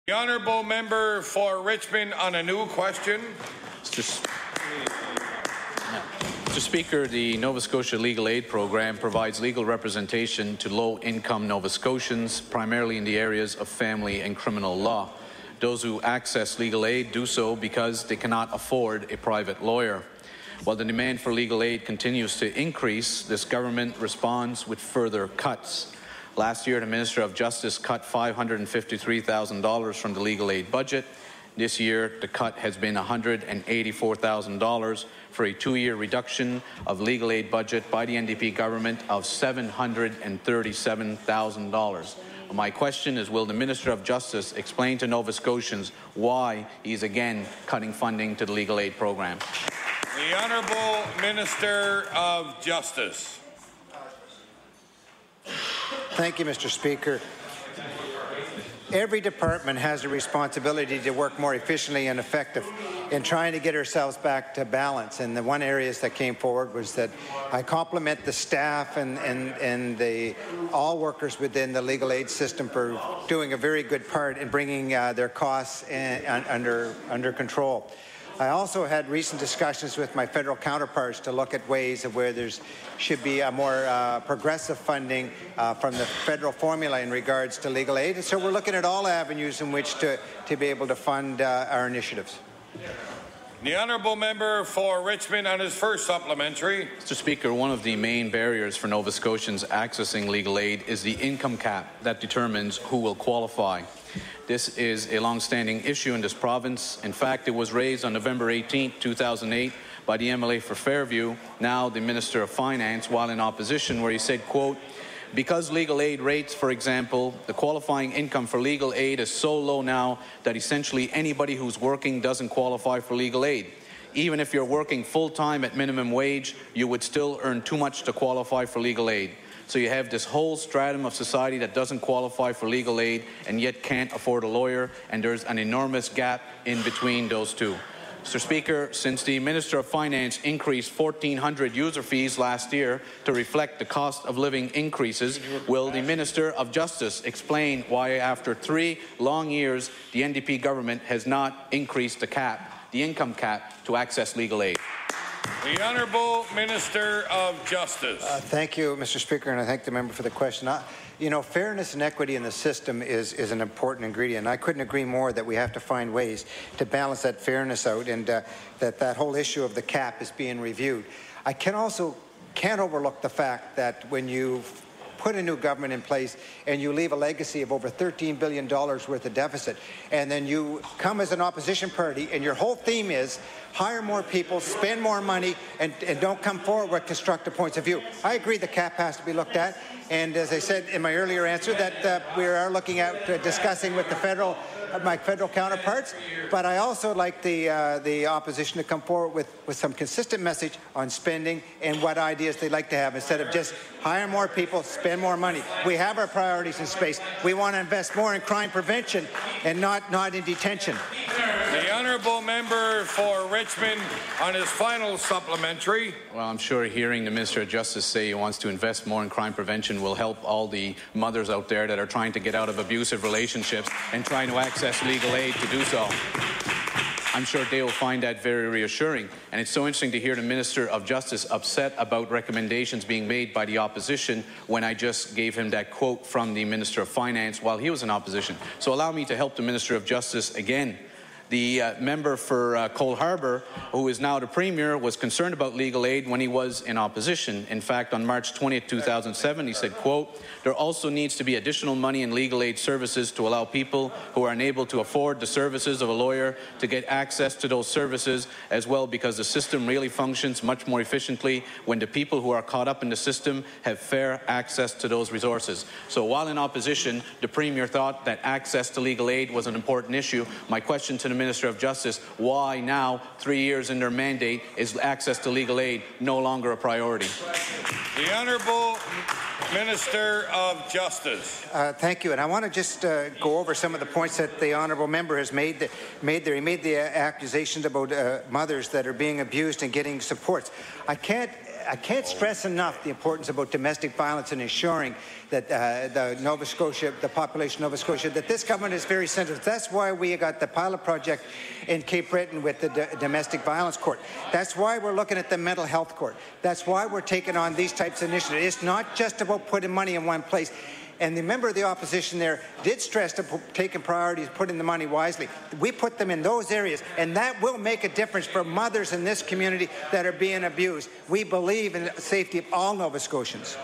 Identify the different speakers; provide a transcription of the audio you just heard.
Speaker 1: The honourable member for Richmond on a new question.
Speaker 2: Mr. Speaker, the Nova Scotia Legal Aid Program provides legal representation to low-income Nova Scotians, primarily in the areas of family and criminal law. Those who access legal aid do so because they cannot afford a private lawyer. While the demand for legal aid continues to increase, this government responds with further cuts. Last year, the Minister of Justice cut $553,000 from the legal aid budget. This year, the cut has been $184,000 for a two-year reduction of legal aid budget by the NDP government of $737,000. My question is, will the Minister of Justice explain to Nova Scotians why he's again cutting funding to the legal aid program?
Speaker 1: The Honourable Minister of Justice.
Speaker 3: Thank you, Mr. Speaker. Every department has a responsibility to work more efficiently and effective in trying to get ourselves back to balance. And the one areas that came forward was that I compliment the staff and all workers within the legal aid system for doing a very good part in bringing their costs under control. I also had recent discussions with my federal counterparts to look at ways of where there should be a more progressive funding from the federal formula in regards to legal aid. And so we're looking at all avenues in which to be able to fund our initiatives.
Speaker 1: The honourable member for Richmond on his first supplementary.
Speaker 2: Mr. Speaker, one of the main barriers for Nova Scotians accessing legal aid is the income cap that determines who will qualify. This is a long-standing issue in this province. In fact, it was raised on November 18, 2008 by the MLA for Fairview, now the Minister of Finance, while in opposition, where he said, quote, "Because legal aid rates, for example, the qualifying income for legal aid is so low now that essentially anybody who's working doesn't qualify for legal aid. Even if you're working full-time at minimum wage, you would still earn too much to qualify for legal aid. So you have this whole stratum of society that doesn't qualify for legal aid and yet can't afford a lawyer, and there's an enormous gap in between those two." Mr. Speaker, since the Minister of Finance increased 1,400 user fees last year to reflect the cost of living increases, will the Minister of Justice explain why after 3 long years the NDP government has not increased the income cap to access legal aid?
Speaker 1: The Honourable Minister of Justice.
Speaker 3: Thank you, Mr. Speaker, and I thank the member for the question. You know, fairness and equity in the system is an important ingredient. I couldn't agree more that we have to find ways to balance that fairness out, and that whole issue of the cap is being reviewed. I can't overlook the fact that when you put a new government in place and you leave a legacy of over $13 billion worth of deficit, and then you come as an opposition party and your whole theme is hire more people, spend more money, and don't come forward with constructive points of view. I agree the cap has to be looked at, and as I said in my earlier answer, that we are looking at discussing with the my federal counterparts, but I also like the opposition to come forward with some consistent message on spending and what ideas they'd like to have, instead of just hire more people, spend more money. We have our priorities in space. We want to invest more in crime prevention and not in detention.
Speaker 1: The honourable member for Richmond on his final supplementary.
Speaker 2: Well, I'm sure hearing the Minister of Justice say he wants to invest more in crime prevention will help all the mothers out there that are trying to get out of abusive relationships and trying to access legal aid to do so. I'm sure they will find that very reassuring. And it's so interesting to hear the Minister of Justice upset about recommendations being made by the opposition when I just gave him that quote from the Minister of Finance while he was in opposition. So allow me to help the Minister of Justice again. The member for Cole Harbour, who is now the Premier, was concerned about legal aid when he was in opposition. In fact, on March 20, 2007, he said, quote, "There also needs to be additional money in legal aid services to allow people who are unable to afford the services of a lawyer to get access to those services as well, because the system really functions much more efficiently when the people who are caught up in the system have fair access to those resources." So while in opposition, the Premier thought that access to legal aid was an important issue. My question to the Minister of Justice, why now, 3 years in their mandate, is access to legal aid no longer a priority?
Speaker 1: The Honourable Minister of Justice.
Speaker 3: Thank you, and I want to just go over some of the points that the honourable member has made there. He made the accusations about mothers that are being abused and getting supports. I can't I can't stress enough the importance about domestic violence and ensuring that the population of Nova Scotia, that this government is very sensitive. That's why we got the pilot project in Cape Breton with the domestic violence court. That's why we're looking at the mental health court. That's why we're taking on these types of initiatives. It's not just about putting money in one place. And the member of the opposition there did stress to taking priorities, putting the money wisely. We put them in those areas, and that will make a difference for mothers in this community that are being abused. We believe in the safety of all Nova Scotians.